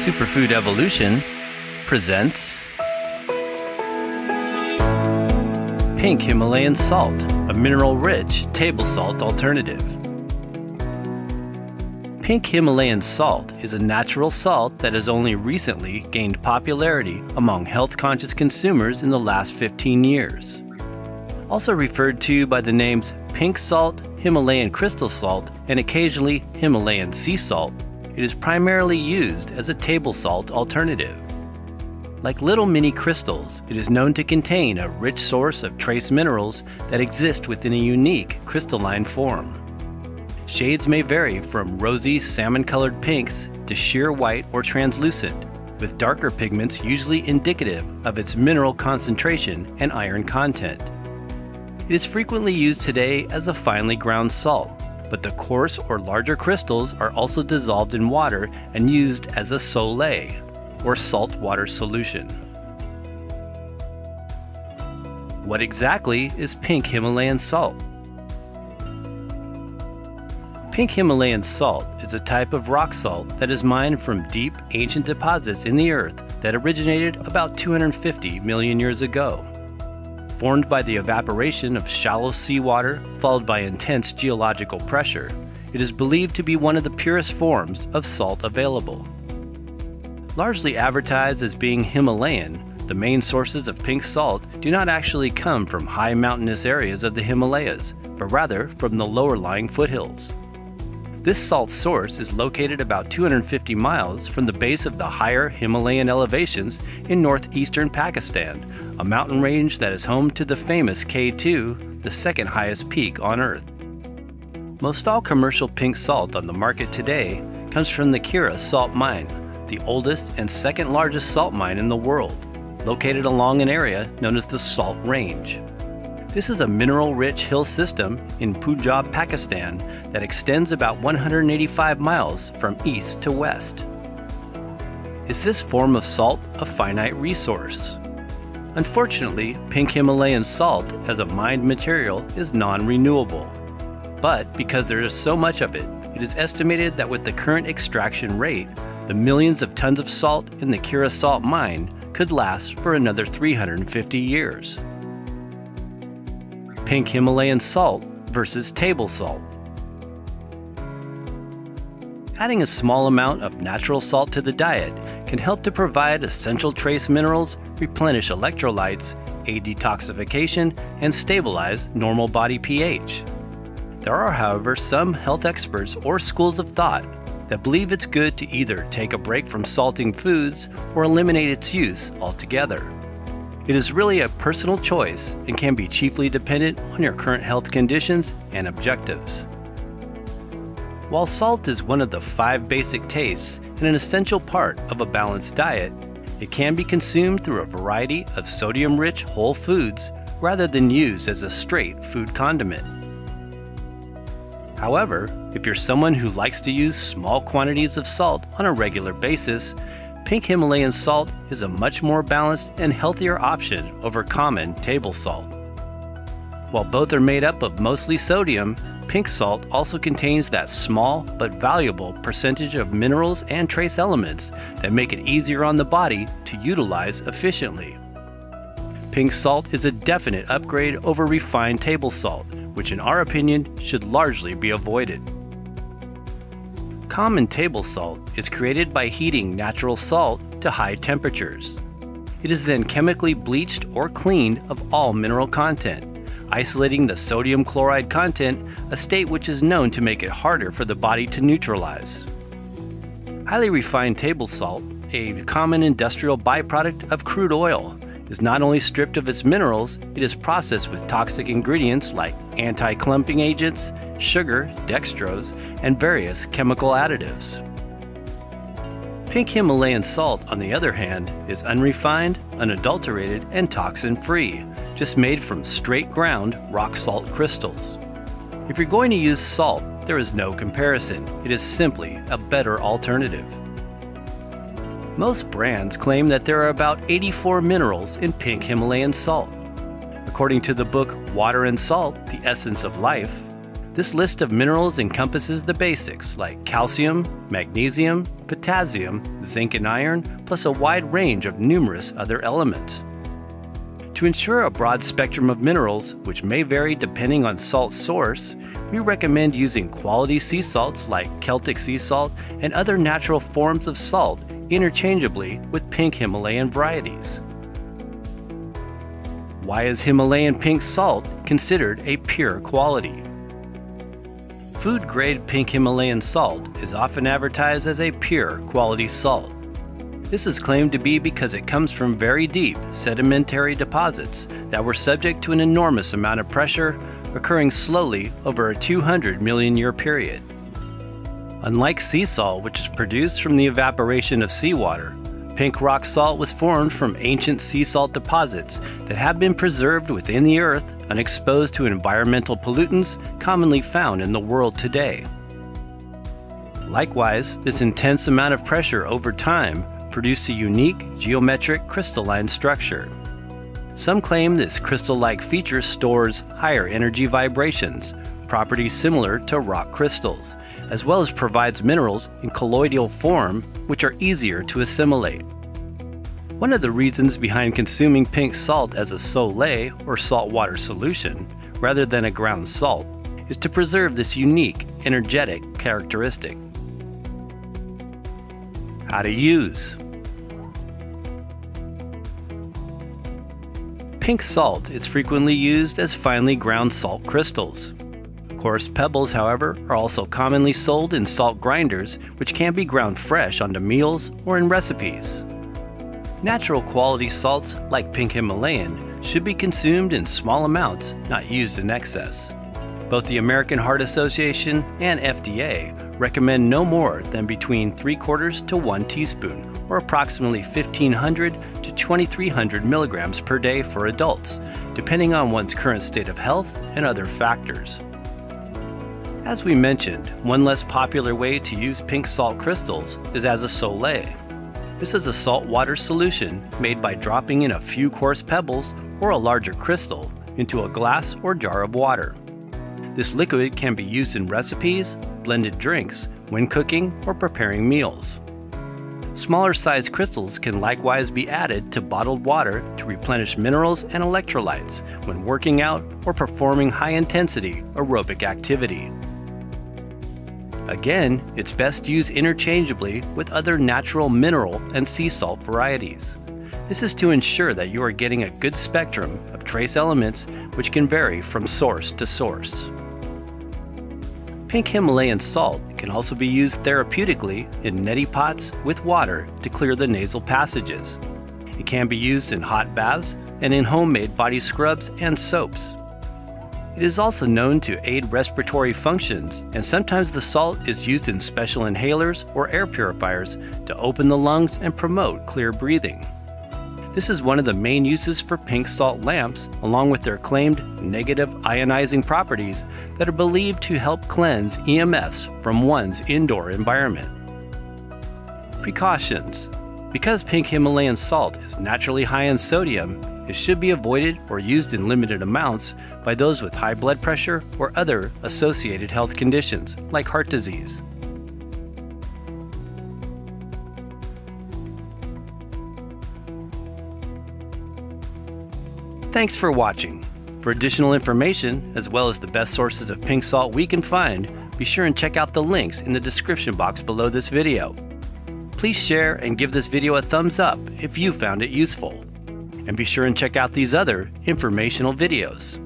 Superfood Evolution presents Pink Himalayan Salt, a mineral-rich table salt alternative. Pink Himalayan salt is a natural salt that has only recently gained popularity among health-conscious consumers in the last 15 years. Also referred to by the names pink salt, Himalayan crystal salt, and occasionally Himalayan sea salt, it is primarily used as a table salt alternative. Like little mini crystals, it is known to contain a rich source of trace minerals that exist within a unique crystalline form. Shades may vary from rosy salmon-colored pinks to sheer white or translucent, with darker pigments usually indicative of its mineral concentration and iron content. It is frequently used today as a finely ground salt, but the coarse or larger crystals are also dissolved in water and used as a solé, or salt water solution. What exactly is pink Himalayan salt? Pink Himalayan salt is a type of rock salt that is mined from deep, ancient deposits in the earth that originated about 250 million years ago. Formed by the evaporation of shallow seawater followed by intense geological pressure, it is believed to be one of the purest forms of salt available. Largely advertised as being Himalayan, the main sources of pink salt do not actually come from high mountainous areas of the Himalayas, but rather from the lower-lying foothills. This salt source is located about 250 miles from the base of the higher Himalayan elevations in northeastern Pakistan, a mountain range that is home to the famous K2, the second highest peak on Earth. Most all commercial pink salt on the market today comes from the Kira salt mine, the oldest and second largest salt mine in the world, located along an area known as the Salt Range. This is a mineral-rich hill system in Punjab, Pakistan that extends about 185 miles from east to west. Is this form of salt a finite resource? Unfortunately, pink Himalayan salt as a mined material is non-renewable. But because there is so much of it, it is estimated that with the current extraction rate, the millions of tons of salt in the Kira salt mine could last for another 350 years. Pink Himalayan salt versus table salt. Adding a small amount of natural salt to the diet can help to provide essential trace minerals, replenish electrolytes, aid detoxification, and stabilize normal body pH. There are, however, some health experts or schools of thought that believe it's good to either take a break from salting foods or eliminate its use altogether. It is really a personal choice and can be chiefly dependent on your current health conditions and objectives. While salt is one of the 5 basic tastes and an essential part of a balanced diet, it can be consumed through a variety of sodium-rich whole foods rather than used as a straight food condiment. However, if you're someone who likes to use small quantities of salt on a regular basis, pink Himalayan salt is a much more balanced and healthier option over common table salt. While both are made up of mostly sodium, pink salt also contains that small but valuable percentage of minerals and trace elements that make it easier on the body to utilize efficiently. Pink salt is a definite upgrade over refined table salt, which in our opinion should largely be avoided. Common table salt is created by heating natural salt to high temperatures. It is then chemically bleached or cleaned of all mineral content, isolating the sodium chloride content, a state which is known to make it harder for the body to neutralize. Highly refined table salt, a common industrial byproduct of crude oil, is not only stripped of its minerals, it is processed with toxic ingredients like anti-clumping agents, sugar, dextrose, and various chemical additives. Pink Himalayan salt, on the other hand, is unrefined, unadulterated, and toxin-free, just made from straight ground rock salt crystals. If you're going to use salt, there is no comparison. It is simply a better alternative. Most brands claim that there are about 84 minerals in pink Himalayan salt. According to the book Water and Salt, The Essence of Life, This list of minerals encompasses the basics like calcium, magnesium, potassium, zinc and iron, plus a wide range of numerous other elements. To ensure a broad spectrum of minerals, which may vary depending on salt source, we recommend using quality sea salts like Celtic sea salt and other natural forms of salt interchangeably with pink Himalayan varieties. Why is Himalayan pink salt considered a pure quality? Food-grade pink Himalayan salt is often advertised as a pure quality salt. This is claimed to be because it comes from very deep sedimentary deposits that were subject to an enormous amount of pressure occurring slowly over a 200 million year period. Unlike sea salt, which is produced from the evaporation of seawater, pink rock salt was formed from ancient sea salt deposits that have been preserved within the earth, unexposed to environmental pollutants commonly found in the world today. Likewise, this intense amount of pressure over time produced a unique geometric crystalline structure. Some claim this crystal-like feature stores higher energy vibrations, properties similar to rock crystals, as well as provides minerals in colloidal form which are easier to assimilate. One of the reasons behind consuming pink salt as a solé or saltwater solution, rather than a ground salt, is to preserve this unique energetic characteristic. How to use. Pink salt is frequently used as finely ground salt crystals. Coarse pebbles, however, are also commonly sold in salt grinders, which can be ground fresh onto meals or in recipes. Natural quality salts, like pink Himalayan, should be consumed in small amounts, not used in excess. Both the American Heart Association and FDA recommend no more than between 3/4 to 1 teaspoon, or approximately 1,500 to 2,300 milligrams per day for adults, depending on one's current state of health and other factors. As we mentioned, one less popular way to use pink salt crystals is as a solé. This is a saltwater solution made by dropping in a few coarse pebbles or a larger crystal into a glass or jar of water. This liquid can be used in recipes, blended drinks, when cooking or preparing meals. Smaller sized crystals can likewise be added to bottled water to replenish minerals and electrolytes when working out or performing high-intensity aerobic activity. Again, it's best used interchangeably with other natural mineral and sea salt varieties. This is to ensure that you are getting a good spectrum of trace elements which can vary from source to source. Pink Himalayan salt can also be used therapeutically in neti pots with water to clear the nasal passages. It can be used in hot baths and in homemade body scrubs and soaps. It is also known to aid respiratory functions, and sometimes the salt is used in special inhalers or air purifiers to open the lungs and promote clear breathing. This is one of the main uses for pink salt lamps, along with their claimed negative ionizing properties that are believed to help cleanse EMFs from one's indoor environment. Precautions. Because pink Himalayan salt is naturally high in sodium, it should be avoided or used in limited amounts by those with high blood pressure or other associated health conditions, like heart disease. Thanks for watching. For additional information, as well as the best sources of pink salt we can find, be sure and check out the links in the description box below this video. Please share and give this video a thumbs up if you found it useful. And be sure and check out these other informational videos.